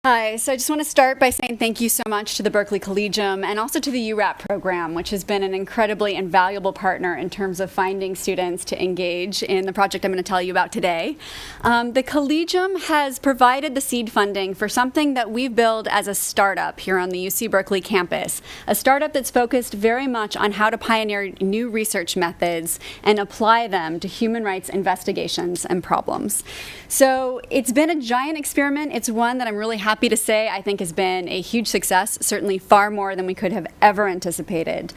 Hi, so I just want to start by saying thank you so much to the Berkeley Collegium and also to the URAP program, which has been an incredibly invaluable partner in terms of finding students to engage in the project I'm going to tell you about today. The Collegium has provided the seed funding for something that we've built as a startup here on the UC Berkeley campus, a startup that's focused very much on how to pioneer new research methods and apply them to human rights investigations and problems. So it's been a giant experiment. It's one that I'm really happy to say I think has been a huge success, certainly far more than we could have ever anticipated.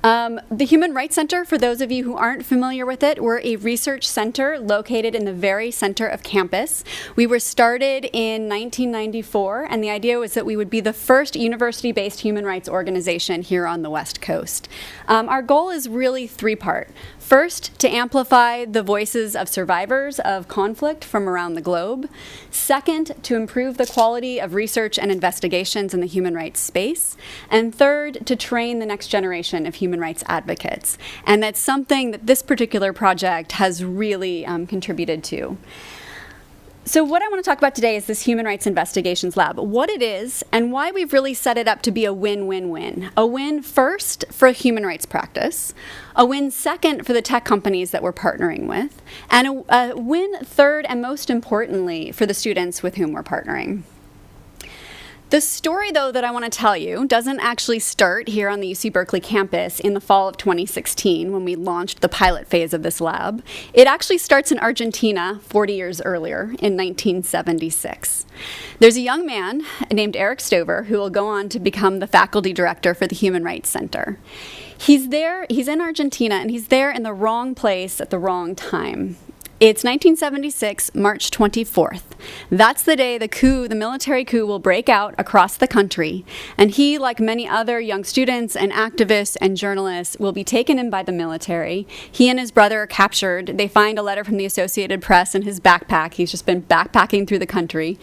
The Human Rights Center, for those of you who aren't familiar with it, we're a research center located in the very center of campus. We were started in 1994, and the idea was that we would be the first university-based human rights organization here on the West Coast. Our goal is really three-part. First, to amplify the voices of survivors of conflict from around the globe. Second, to improve the quality of research and investigations in the human rights space. And third, to train the next generation of human rights advocates. And that's something that this particular project has really contributed to. So what I want to talk about today is this Human Rights Investigations Lab, what it is and why we've really set it up to be a win-win-win. A win first for human rights practice, a win second for the tech companies that we're partnering with, and a win third and most importantly for the students with whom we're partnering. The story, though, that I want to tell you doesn't actually start here on the UC Berkeley campus in the fall of 2016 when we launched the pilot phase of this lab. It actually starts in Argentina 40 years earlier in 1976. There's a young man named Eric Stover who will go on to become the faculty director for the Human Rights Center. He's in Argentina, and he's there in the wrong place at the wrong time. It's 1976, March 24th. That's the day the military coup will break out across the country. And he, like many other young students and activists and journalists, will be taken in by the military. He and his brother are captured. They find a letter from the Associated Press in his backpack. He's just been backpacking through the country.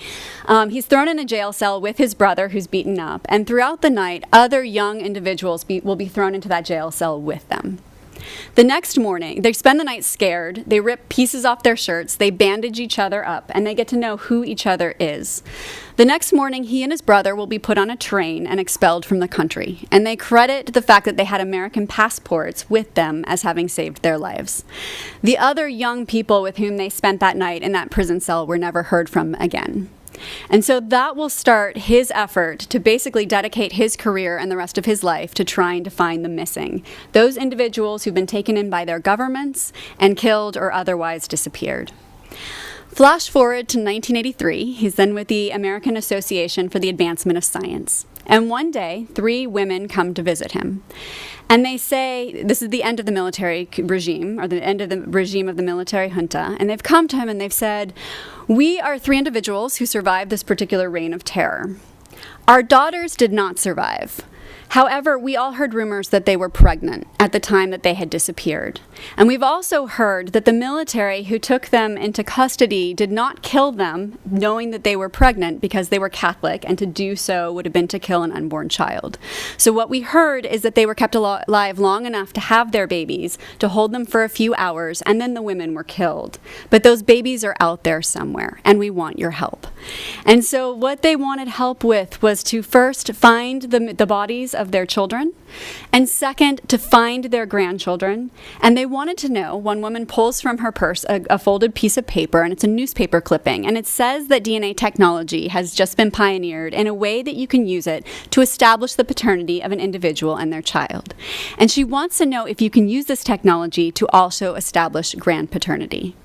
He's thrown in a jail cell with his brother, who's beaten up. And throughout the night, other young individuals will be thrown into that jail cell with them. The next morning, they spend the night scared, they rip pieces off their shirts, they bandage each other up, and they get to know who each other is. The next morning, he and his brother will be put on a train and expelled from the country, and they credit the fact that they had American passports with them as having saved their lives. The other young people with whom they spent that night in that prison cell were never heard from again. And so that will start his effort to basically dedicate his career and the rest of his life to trying to find the missing, those individuals who've been taken in by their governments and killed or otherwise disappeared. Flash forward to 1983, he's then with the American Association for the Advancement of Science. And one day, 3 women come to visit him. And they say, this is the end of the military regime, or the end of the regime of the military junta. And they've come to him and they've said, we are 3 individuals who survived this particular reign of terror. Our daughters did not survive. However, we all heard rumors that they were pregnant at the time that they had disappeared. And we've also heard that the military who took them into custody did not kill them knowing that they were pregnant because they were Catholic, and to do so would have been to kill an unborn child. So what we heard is that they were kept alive long enough to have their babies, to hold them for a few hours, and then the women were killed. But those babies are out there somewhere, and we want your help. And so what they wanted help with was to first find the bodies of their children, and second, to find their grandchildren. And they wanted to know, one woman pulls from her purse a folded piece of paper, and it's a newspaper clipping, and it says that DNA technology has just been pioneered in a way that you can use it to establish the paternity of an individual and their child. And she wants to know if you can use this technology to also establish grandpaternity.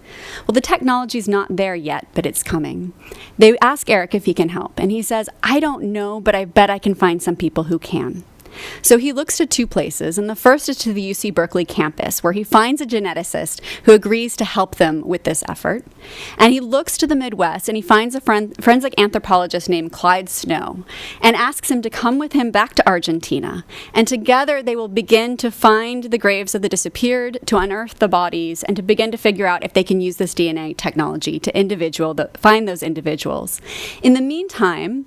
Well, the technology's not there yet, but it's coming. They ask Eric if he can help, and he says, I don't know, but I bet I can find some people who can. So he looks to 2 places, and the first is to the UC Berkeley campus, where he finds a geneticist who agrees to help them with this effort. And he looks to the Midwest, and he finds a forensic anthropologist named Clyde Snow, and asks him to come with him back to Argentina. And together they will begin to find the graves of the disappeared, to unearth the bodies, and to begin to figure out if they can use this DNA technology to find those individuals. In the meantime,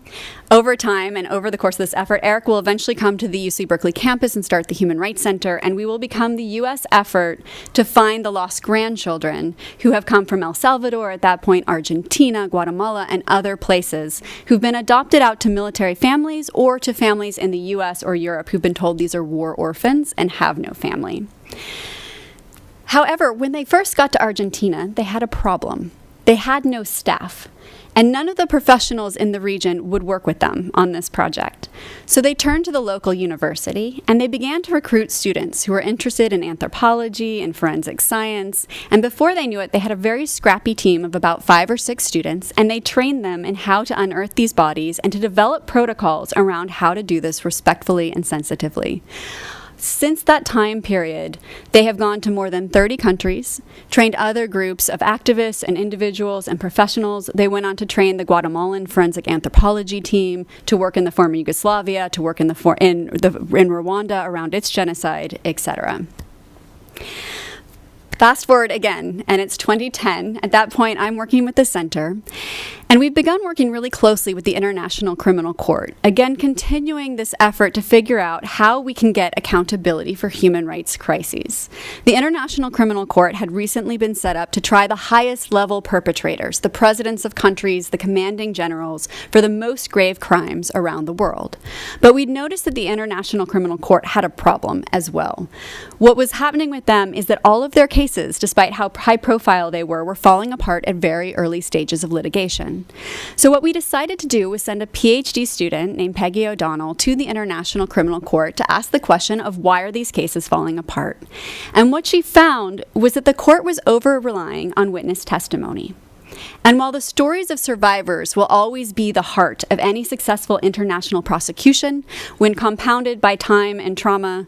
over time and over the course of this effort, Eric will eventually come to the the UC Berkeley campus and start the Human Rights Center, and we will become the U.S. effort to find the lost grandchildren who have come from El Salvador, at that point Argentina, Guatemala, and other places, who've been adopted out to military families or to families in the U.S. or Europe who've been told these are war orphans and have no family. However, when they first got to Argentina, they had a problem. They had no staff, and none of the professionals in the region would work with them on this project. So they turned to the local university, and they began to recruit students who were interested in anthropology and forensic science, and before they knew it, they had a very scrappy team of about 5 or 6 students, and they trained them in how to unearth these bodies and to develop protocols around how to do this respectfully and sensitively. Since that time period, they have gone to more than 30 countries, trained other groups of activists and individuals and professionals. They went on to train the Guatemalan forensic anthropology team, to work in the former Yugoslavia, to work in Rwanda around its genocide, etc. Fast forward again, and it's 2010. At that point, I'm working with the center, and we've begun working really closely with the International Criminal Court, again continuing this effort to figure out how we can get accountability for human rights crises. The International Criminal Court had recently been set up to try the highest level perpetrators, the presidents of countries, the commanding generals, for the most grave crimes around the world. But we'd noticed that the International Criminal Court had a problem as well. What was happening with them is that all of their cases, despite how high profile they were falling apart at very early stages of litigation. So what we decided to do was send a PhD student named Peggy O'Donnell to the International Criminal Court to ask the question of why are these cases falling apart. And what she found was that the court was over-relying on witness testimony. And while the stories of survivors will always be the heart of any successful international prosecution, when compounded by time and trauma,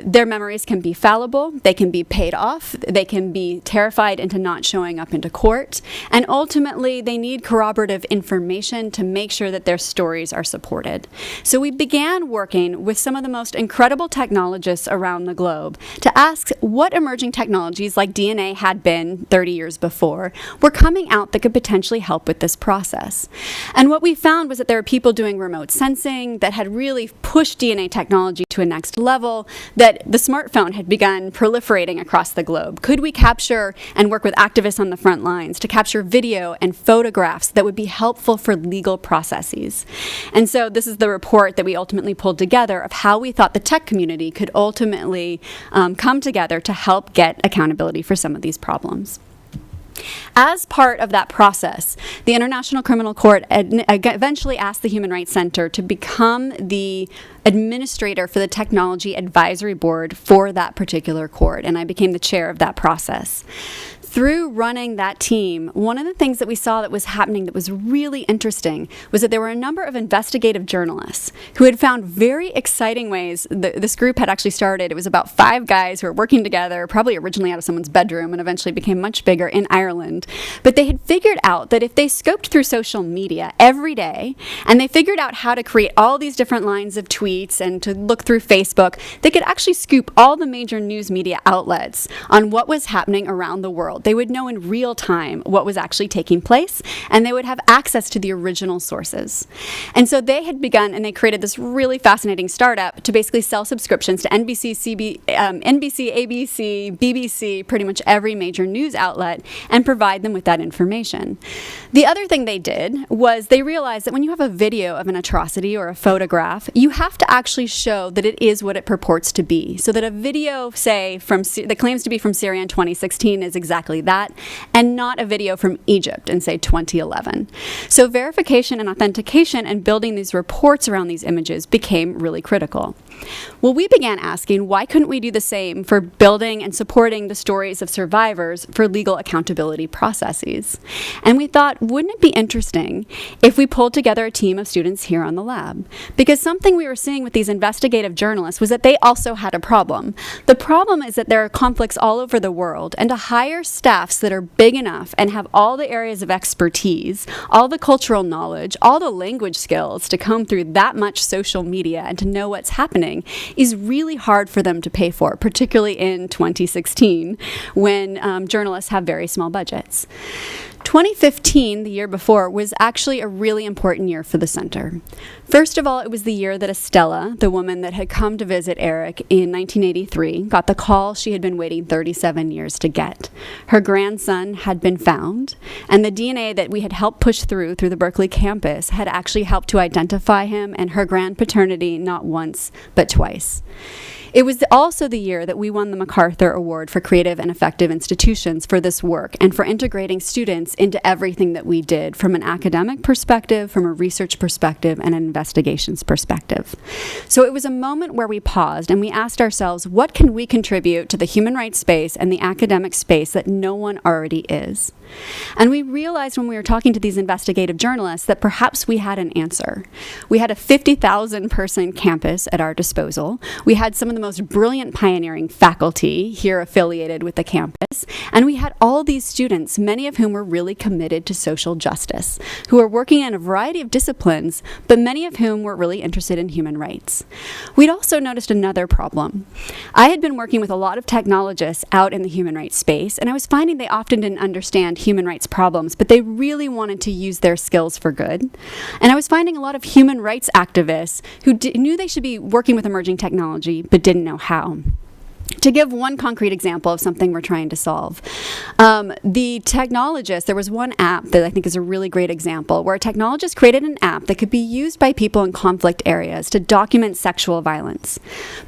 their memories can be fallible, they can be paid off, they can be terrified into not showing up into court, and ultimately they need corroborative information to make sure that their stories are supported. So we began working with some of the most incredible technologists around the globe to ask what emerging technologies like DNA had been 30 years before were coming out that could potentially help with this process. And what we found was that there were people doing remote sensing that had really pushed DNA technology to a next level, that the smartphone had begun proliferating across the globe. Could we capture and work with activists on the front lines to capture video and photographs that would be helpful for legal processes? And so this is the report that we ultimately pulled together of how we thought the tech community could ultimately come together to help get accountability for some of these problems. As part of that process, the International Criminal Court eventually asked the Human Rights Center to become the administrator for the Technology Advisory Board for that particular court, and I became the chair of that process. Through running that team, one of the things that we saw that was happening that was really interesting was that there were a number of investigative journalists who had found very exciting ways. This group had actually started, it was about 5 guys who were working together, probably originally out of someone's bedroom and eventually became much bigger in Ireland. But they had figured out that if they scoped through social media every day, and they figured out how to create all these different lines of tweets and to look through Facebook, they could actually scoop all the major news media outlets on what was happening around the world. They would know in real time what was actually taking place, and they would have access to the original sources. And so they had begun, and they created this really fascinating startup to basically sell subscriptions to NBC, ABC, BBC, pretty much every major news outlet, and provide them with that information. The other thing they did was they realized that when you have a video of an atrocity or a photograph, you have to actually show that it is what it purports to be. So that a video, say, that claims to be from Syria in 2016 is exactly that, and not a video from Egypt in, say, 2011. So verification and authentication and building these reports around these images became really critical. Well, we began asking, why couldn't we do the same for building and supporting the stories of survivors for legal accountability processes? And we thought, wouldn't it be interesting if we pulled together a team of students here on the lab? Because something we were seeing with these investigative journalists was that they also had a problem. The problem is that there are conflicts all over the world, and to hire staffs that are big enough and have all the areas of expertise, all the cultural knowledge, all the language skills to comb through that much social media and to know what's happening is really hard for them to pay for, particularly in 2016 when journalists have very small budgets. 2015, the year before, was actually a really important year for the center. First of all, it was the year that Estella, the woman that had come to visit Eric in 1983, got the call she had been waiting 37 years to get. Her grandson had been found, and the DNA that we had helped push through the Berkeley campus had actually helped to identify him and her grandpaternity not once, but twice. It was also the year that we won the MacArthur Award for Creative and Effective Institutions for this work and for integrating students into everything that we did from an academic perspective, from a research perspective, and an investigations perspective. So it was a moment where we paused and we asked ourselves, what can we contribute to the human rights space and the academic space that no one already is? And we realized when we were talking to these investigative journalists that perhaps we had an answer. We had a 50,000 person campus at our disposal. We had some of the most brilliant pioneering faculty here affiliated with the campus. And we had all these students, many of whom were really committed to social justice, who were working in a variety of disciplines, but many of whom were really interested in human rights. We'd also noticed another problem. I had been working with a lot of technologists out in the human rights space, and I was finding they often didn't understand human rights problems, but they really wanted to use their skills for good. And I was finding a lot of human rights activists who knew they should be working with emerging technology, but didn't know how. To give one concrete example of something we're trying to solve, the technologist, there was one app that I think is a really great example where a technologist created an app that could be used by people in conflict areas to document sexual violence.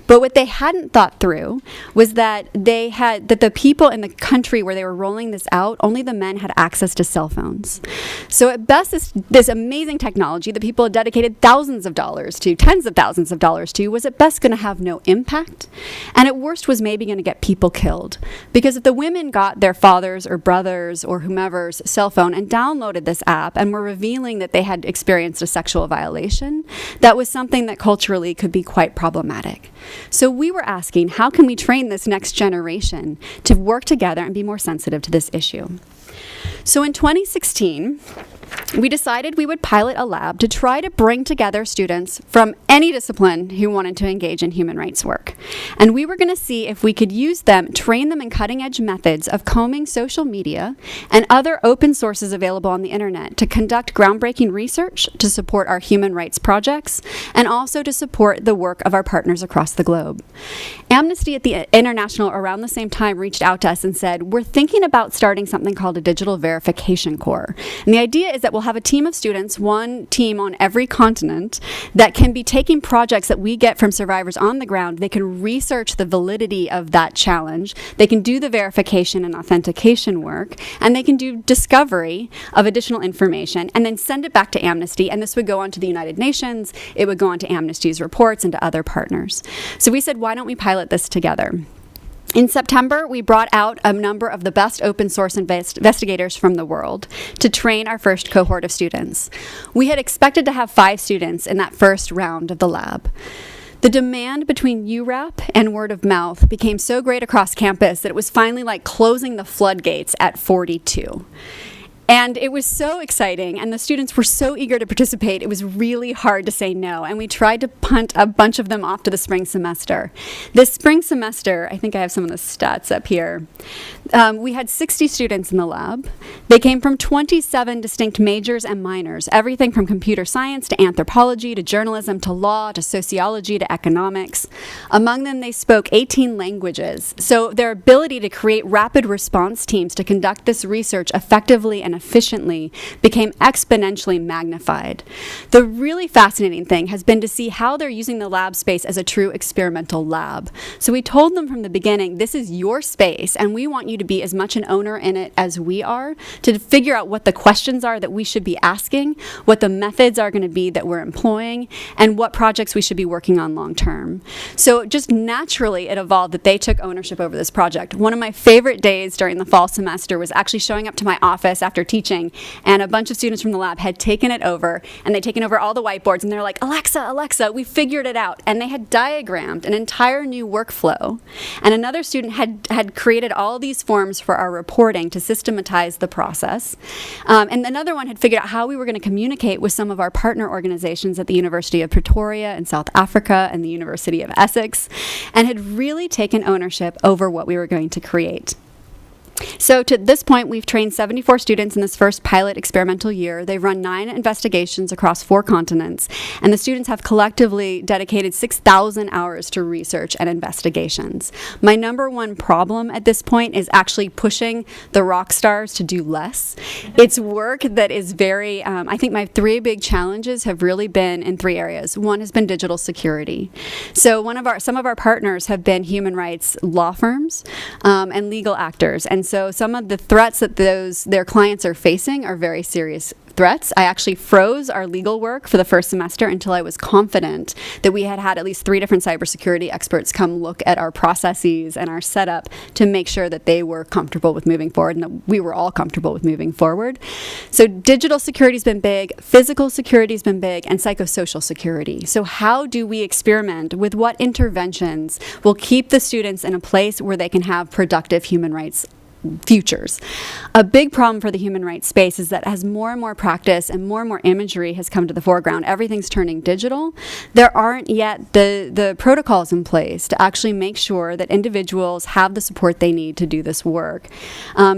But what they hadn't thought through was that the people in the country where they were rolling this out, only the men had access to cell phones. So at best, this amazing technology that people had dedicated thousands of dollars to, tens of thousands of dollars to, was at best going to have no impact. And at worst was maybe going to get people killed. Because if the women got their fathers or brothers or whomever's cell phone and downloaded this app and were revealing that they had experienced a sexual violation, that was something that culturally could be quite problematic. So we were asking, how can we train this next generation to work together and be more sensitive to this issue? So in 2016, we decided we would pilot a lab to try to bring together students from any discipline who wanted to engage in human rights work. And we were going to see if we could use them, train them in cutting-edge methods of combing social media and other open sources available on the internet to conduct groundbreaking research to support our human rights projects and also to support the work of our partners across the globe. Amnesty at the International around the same time reached out to us and said, we're thinking about starting something called a digital verification corps. And the idea is that we'll have a team of students, one team on every continent, that can be taking projects that we get from survivors on the ground. They can research the validity of that challenge. They can do the verification and authentication work, and they can do discovery of additional information and then send it back to Amnesty. And this would go on to the United Nations. It would go on to Amnesty's reports and to other partners. So we said, why don't we pilot this together? In September, we brought out a number of the best open source investigators from the world to train our first cohort of students. We had expected to have 5 students in that first round of the lab. The demand between URAP and word of mouth became so great across campus that it was finally like closing the floodgates at 42. And it was so exciting, and the students were so eager to participate, it was really hard to say no. And we tried to punt a bunch of them off to the spring semester. This spring semester, I think I have some of the stats up here, we had 60 students in the lab. They came from 27 distinct majors and minors, everything from computer science to anthropology to journalism to law to sociology to economics. Among them, they spoke 18 languages. So their ability to create rapid response teams to conduct this research effectively and efficiently became exponentially magnified. The really fascinating thing has been to see how they're using the lab space as a true experimental lab. So we told them from the beginning, this is your space, and we want you to be as much an owner in it as we are, to figure out what the questions are that we should be asking, what the methods are going to be that we're employing, and what projects we should be working on long term. So just naturally it evolved that they took ownership over this project. One of my favorite days during the fall semester was actually showing up to my office after teaching, and a bunch of students from the lab had taken it over, and they'd taken over all the whiteboards, and they're like, Alexa, we figured it out. And they had diagrammed an entire new workflow. And another student had created all these forms for our reporting to systematize the process. And another one had figured out how we were going to communicate with some of our partner organizations at the University of Pretoria in South Africa and the University of Essex, and had really taken ownership over what we were going to create. So to this point, we've trained 74 students in this first pilot experimental year. They've run 9 investigations across 4 continents, and the students have collectively dedicated 6,000 hours to research and investigations. My number one problem at this point is actually pushing the rock stars to do less. It's work that is very, I think my 3 big challenges have really been in 3 areas. One has been digital security. So some of our partners have been human rights law firms and legal actors, and so some of the threats that their clients are facing are very serious threats. I actually froze our legal work for the first semester until I was confident that we had at least 3 different cybersecurity experts come look at our processes and our setup to make sure that they were comfortable with moving forward and that we were all comfortable with moving forward. So digital security has been big, physical security has been big, and psychosocial security. So how do we experiment with what interventions will keep the students in a place where they can have productive human rights futures? A big problem for the human rights space is that as more and more practice and more imagery has come to the foreground, everything's turning digital. There aren't yet the protocols in place to actually make sure that individuals have the support they need to do this work.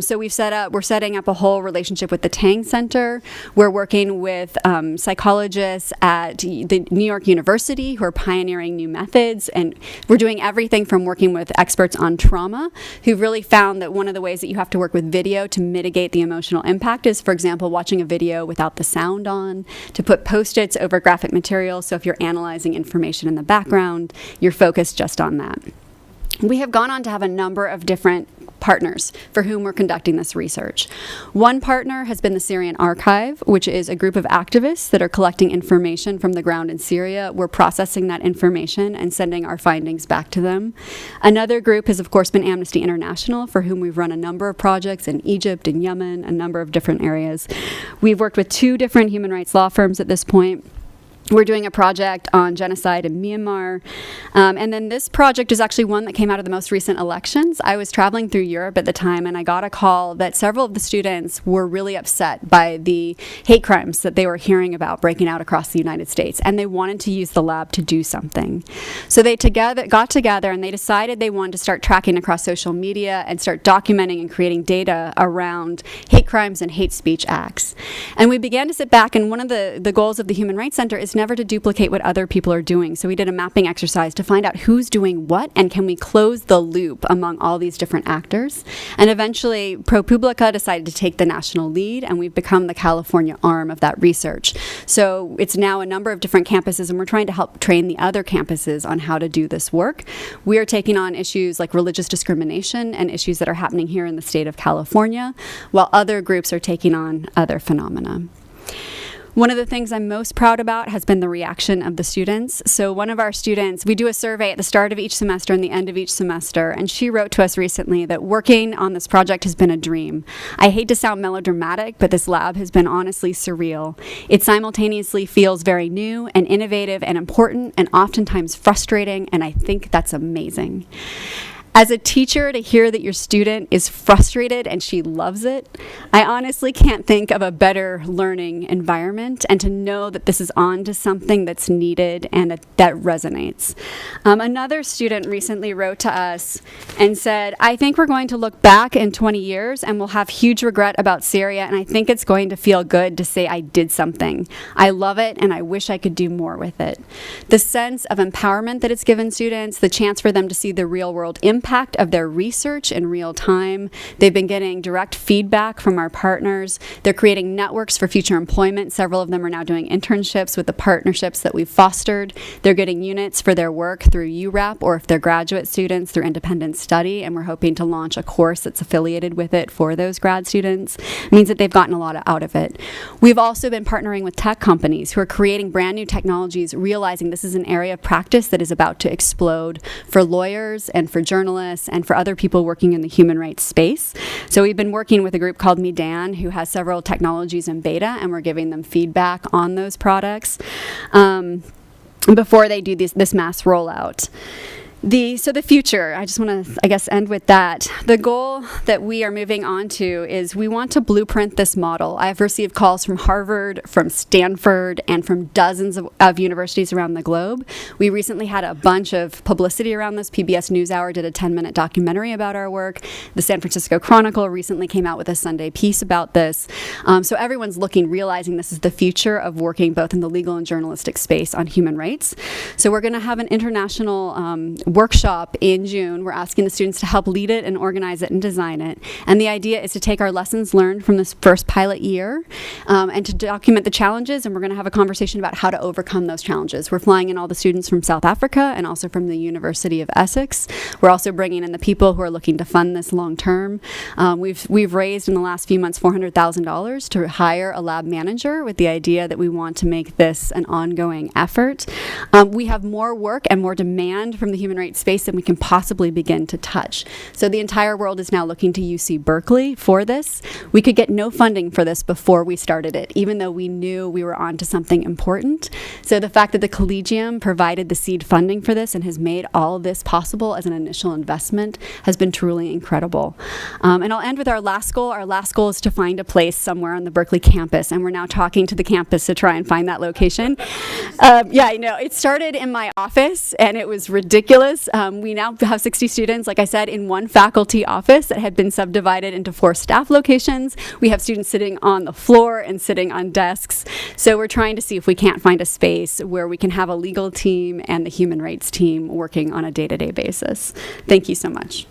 So we're setting up a whole relationship with the Tang Center. We're working with psychologists at the New York University who are pioneering new methods, and we're doing everything from working with experts on trauma who've really found that one of the ways that you have to work with video to mitigate the emotional impact is, for example, watching a video without the sound on, to put post-its over graphic material, so if you're analyzing information in the background, you're focused just on that. We have gone on to have a number of different partners for whom we're conducting this research. One partner has been the Syrian Archive, which is a group of activists that are collecting information from the ground in Syria. We're processing that information and sending our findings back to them. Another group has, of course, been Amnesty International, for whom we've run a number of projects in Egypt and Yemen, a number of different areas. We've worked with 2 different human rights law firms at this point. We're doing a project on genocide in Myanmar. And then this project is actually one that came out of the most recent elections. I was traveling through Europe at the time, and I got a call that several of the students were really upset by the hate crimes that they were hearing about breaking out across the United States, and they wanted to use the lab to do something. So they got together and they decided they wanted to start tracking across social media and start documenting and creating data around hate crimes and hate speech acts. And we began to sit back, and one of the goals of the Human Rights Center is never to duplicate what other people are doing. So we did a mapping exercise to find out who's doing what and can we close the loop among all these different actors. And eventually ProPublica decided to take the national lead, and we've become the California arm of that research. So it's now a number of different campuses, and we're trying to help train the other campuses on how to do this work. We are taking on issues like religious discrimination and issues that are happening here in the state of California, while other groups are taking on other phenomena. One of the things I'm most proud about has been the reaction of the students. So one of our students, we do a survey at the start of each semester and the end of each semester, and she wrote to us recently that working on this project has been a dream. I hate to sound melodramatic, but this lab has been honestly surreal. It simultaneously feels very new and innovative and important and oftentimes frustrating, and I think that's amazing. As a teacher, to hear that your student is frustrated and she loves it, I honestly can't think of a better learning environment, and to know that this is on to something that's needed and that resonates. Another student recently wrote to us and said, I think we're going to look back in 20 years and we'll have huge regret about Syria, and I think it's going to feel good to say I did something. I love it and I wish I could do more with it. The sense of empowerment that it's given students, the chance for them to see the real world impact of their research in real time. They've been getting direct feedback from our partners. They're creating networks for future employment. Several of them are now doing internships with the partnerships that we've fostered. They're getting units for their work through URAP, or if they're graduate students, through independent study, and we're hoping to launch a course that's affiliated with it for those grad students. It means that they've gotten a lot out of it. We've also been partnering with tech companies who are creating brand new technologies, realizing this is an area of practice that is about to explode for lawyers and for journalists and for other people working in the human rights space. So we've been working with a group called Medan, who has several technologies in beta, and we're giving them feedback on those products before they do this mass rollout. So the future, I just want to, I guess, end with that. The goal that we are moving on to is we want to blueprint this model. I've received calls from Harvard, from Stanford, and from dozens of universities around the globe. We recently had a bunch of publicity around this. PBS NewsHour did a 10-minute documentary about our work. The San Francisco Chronicle recently came out with a Sunday piece about this. So everyone's looking, realizing this is the future of working both in the legal and journalistic space on human rights. So we're going to have an international workshop in June. We're asking the students to help lead it and organize it and design it. And the idea is to take our lessons learned from this first pilot year and to document the challenges, and we're going to have a conversation about how to overcome those challenges. We're flying in all the students from South Africa and also from the University of Essex. We're also bringing in the people who are looking to fund this long term. We've raised in the last few months $400,000 to hire a lab manager with the idea that we want to make this an ongoing effort. We have more work and more demand from the human rights space than we can possibly begin to touch. So the entire world is now looking to UC Berkeley for this. We could get no funding for this before we started it, even though we knew we were onto something important. So the fact that the Collegium provided the seed funding for this and has made all of this possible as an initial investment has been truly incredible. And I'll end with our last goal. Our last goal is to find a place somewhere on the Berkeley campus, and we're now talking to the campus to try and find that location. Yeah, I know. It started in my office, and it was ridiculous. We now have 60 students, like I said, in one faculty office that had been subdivided into 4 staff locations. We have students sitting on the floor and sitting on desks. So we're trying to see if we can't find a space where we can have a legal team and the human rights team working on a day-to-day basis. Thank you so much.